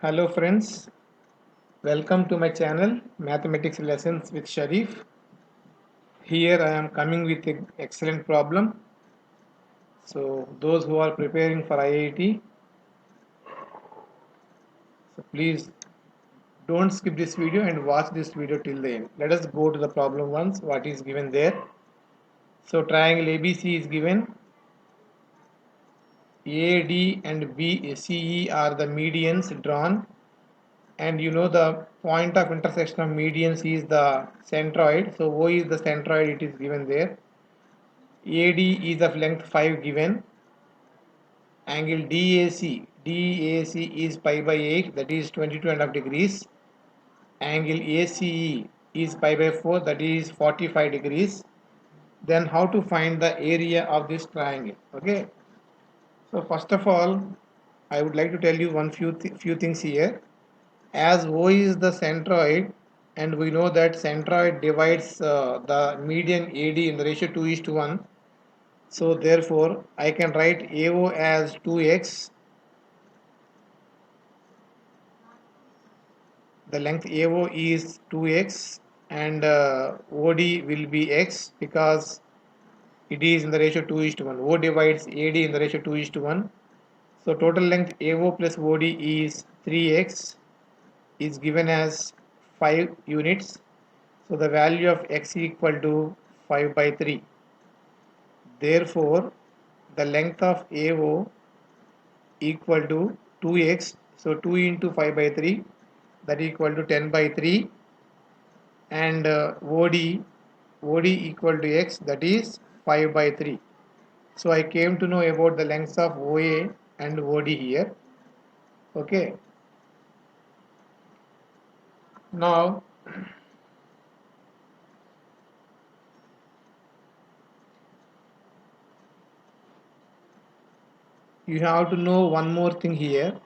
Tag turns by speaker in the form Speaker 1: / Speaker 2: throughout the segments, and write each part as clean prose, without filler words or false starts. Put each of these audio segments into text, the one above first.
Speaker 1: Hello friends, welcome to my channel Mathematics Lessons with Sharif. Here I am coming with an excellent problem. So those who are preparing for IIT, so please don't skip this video and watch this video till the end. Let us go to the problem once, what is given there. So triangle ABC is given. AD and BCE are the medians drawn, and you know the point of intersection of medians is the centroid. So O is the centroid, it is given there. AD is of length 5 given. Angle DAC is pi by 8, that is 22.5 degrees. Angle ACE is pi by 4, that is 45 degrees. Then how to find the area of this triangle? Okay. So first of all, I would like to tell you few things here. As O is the centroid, and we know that centroid divides the median AD in the ratio 2:1. So therefore, I can write AO as 2x. The length AO is 2x, and OD will be x because it is in the ratio 2:1. O divides AD in the ratio 2:1. So total length AO plus OD is 3x, is given as 5 units. So the value of x equal to 5 by 3. Therefore, the length of AO equal to 2x. So 2 into 5 by 3, that equal to 10 by 3, and OD equal to x, that is 5 by 3. So I came to know about the lengths of OA and OD here. Okay. Now you have to know one more thing here.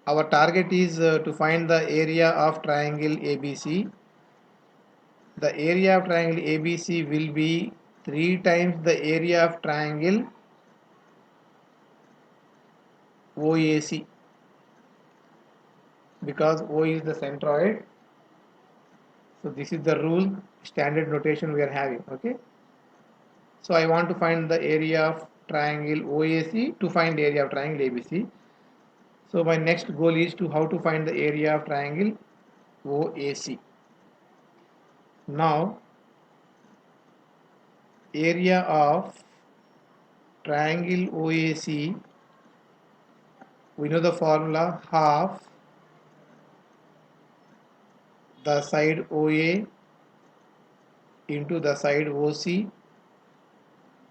Speaker 1: Our target is to find the area of triangle ABC. The area of triangle ABC will be 3 times the area of triangle OAC, because O is the centroid. So this is the rule, standard notation we are having. Okay. So I want to find the area of triangle OAC to find area of triangle ABC. So my next goal is to how to find the area of triangle OAC. Now area of triangle OAC, we know the formula, half the side OA into the side OC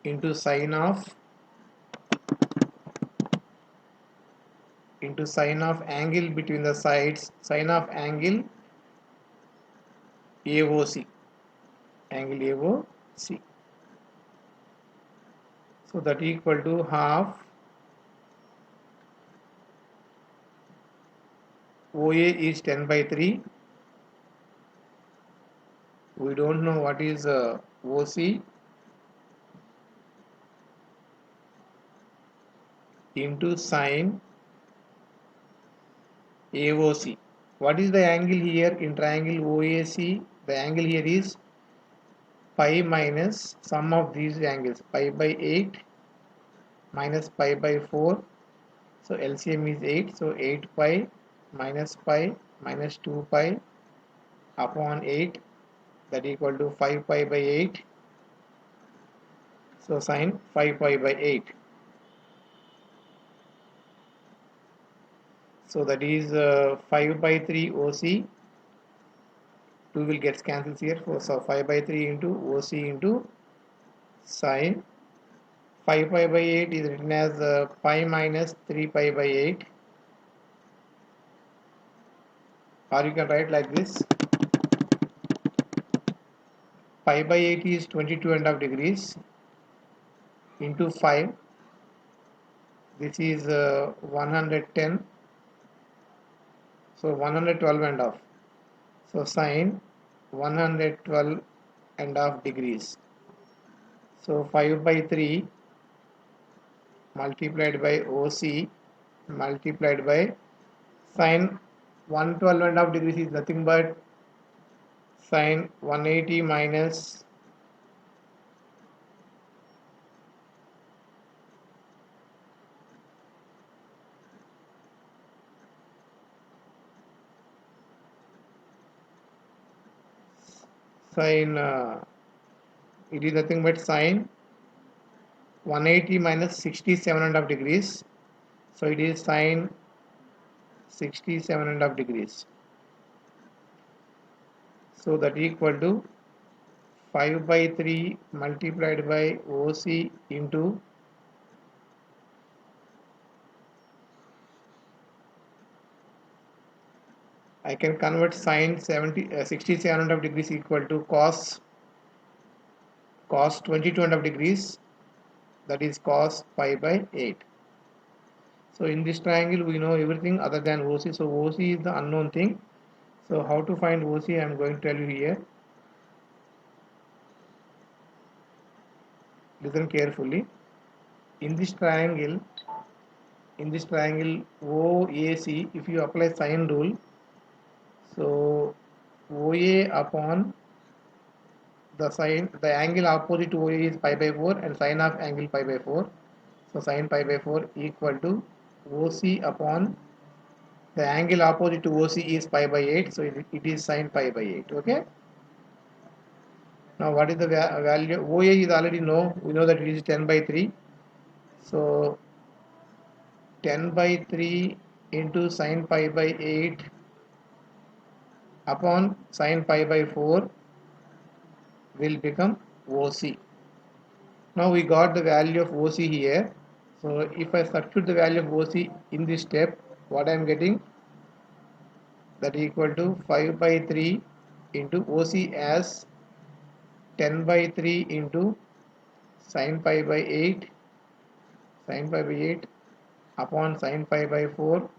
Speaker 1: into sine of angle between the sides, sine of angle AOC, angle AOC. So that equal to half OA is 10 by 3. We don't know what is OC into sine AOC. What is the angle here in triangle OAC? The angle here is pi minus sum of these angles, pi by 8 minus pi by 4. So LCM is 8. So 8 pi minus 2 pi upon 8, that equal to 5 pi by 8. So sine 5 pi by 8. So that is 5 by 3 OC. 2 will get cancelled here. So 5 by 3 into OC into sine 5 pi by 8 is written as pi minus 3 pi by 8, or you can write like this. Pi by 8 is 22.5 degrees into 5. This is 110. So 112.5. So sine 112.5 degrees. So 5 by 3 multiplied by OC multiplied by sine 112.5 degrees is nothing but sine 180 minus sine it is nothing but sine 180 minus 67.5 degrees, so it is sine 67.5 degrees, so that equal to 5 by 3 multiplied by OC into I can convert sine 67.5 degrees equal to cos 22.5 degrees, that is cos pi by 8. So in this triangle we know everything other than OC, so OC is the unknown thing. So how to find OC I am going to tell you here. Listen carefully. In this triangle OAC, if you apply sine rule, so OA upon the angle opposite to OA is pi by 4 and sine of angle pi by 4. So sine pi by 4 equal to OC upon the angle opposite to OC is pi by 8. So it is sine pi by 8. Okay. Now what is the value? OA is already know. We know that it is 10 by 3. So 10 by 3 into sine pi by 8 upon sine pi by 4 will become OC. Now we got the value of OC here. So if I substitute the value of OC in this step, what I am getting, that equal to 5 by 3 into OC as 10 by 3 into sine pi by 8 upon sine pi by 4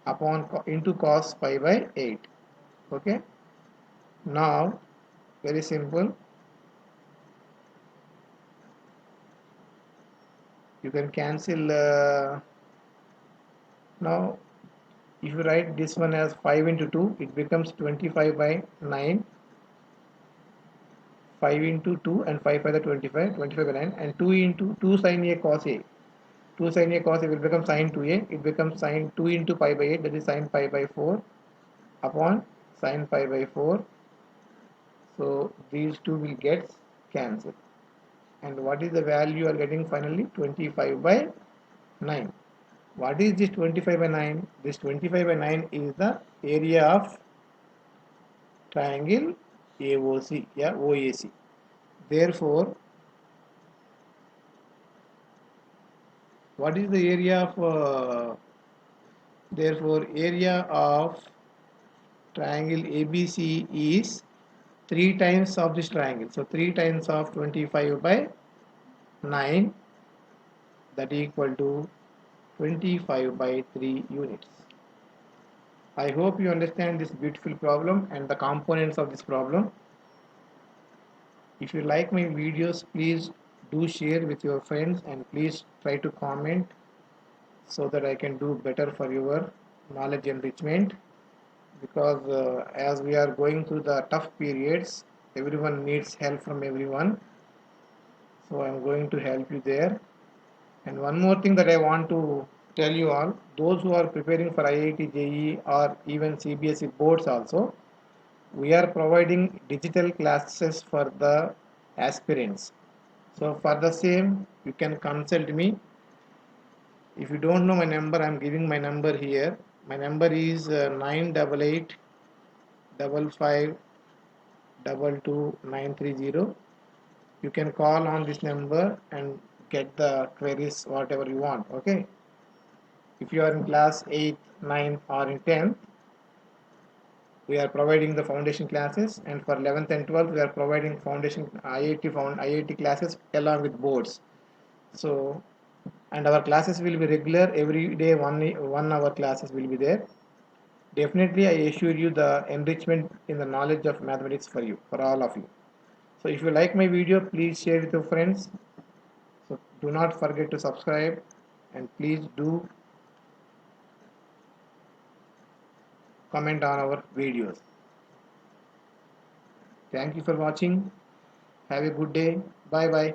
Speaker 1: upon into cos pi by 8. Okay. Now very simple, you can cancel now if you write this one as 5 into 2, it becomes 25 by 9. 5 into 2 and 5 by the 25 by 9, and 2 into 2 sin A cos A. 2 sin A cos A will become sin 2A. It becomes sin 2 into pi by 8, that is sin pi by 4 upon sin pi by 4. So these two will get cancelled. And what is the value you are getting finally? 25 by 9. What is this 25 by 9? This 25 by 9 is the area of triangle AOC, yeah, OAC. Therefore, what is the area of area of triangle ABC is 3 times of this triangle. So 3 times of 25 by 9, that equal to 25 by 3 units. I hope you understand this beautiful problem and the components of this problem. If you like my videos, please do share with your friends and please try to comment so that I can do better for your knowledge enrichment, because as we are going through the tough periods, everyone needs help from everyone, so I am going to help you there. And one more thing that I want to tell you all, those who are preparing for IIT JEE or even CBSE boards also, we are providing digital classes for the aspirants. So for the same you can consult me. If you don't know my number, I am giving my number here. My number is 988 55 22930. You can call on this number and get the queries whatever you want. Okay. If you are in class 8, 9 or in 10th, we are providing the foundation classes, and for 11th and 12th we are providing foundation IIT classes along with boards. So, and our classes will be regular, every day 1 hour classes will be there. Definitely I assure you the enrichment in the knowledge of mathematics for you, for all of you. So if you like my video, please share with your friends. So Do not forget to subscribe and please do comment on our videos. Thank you for watching. Have a good day. Bye bye.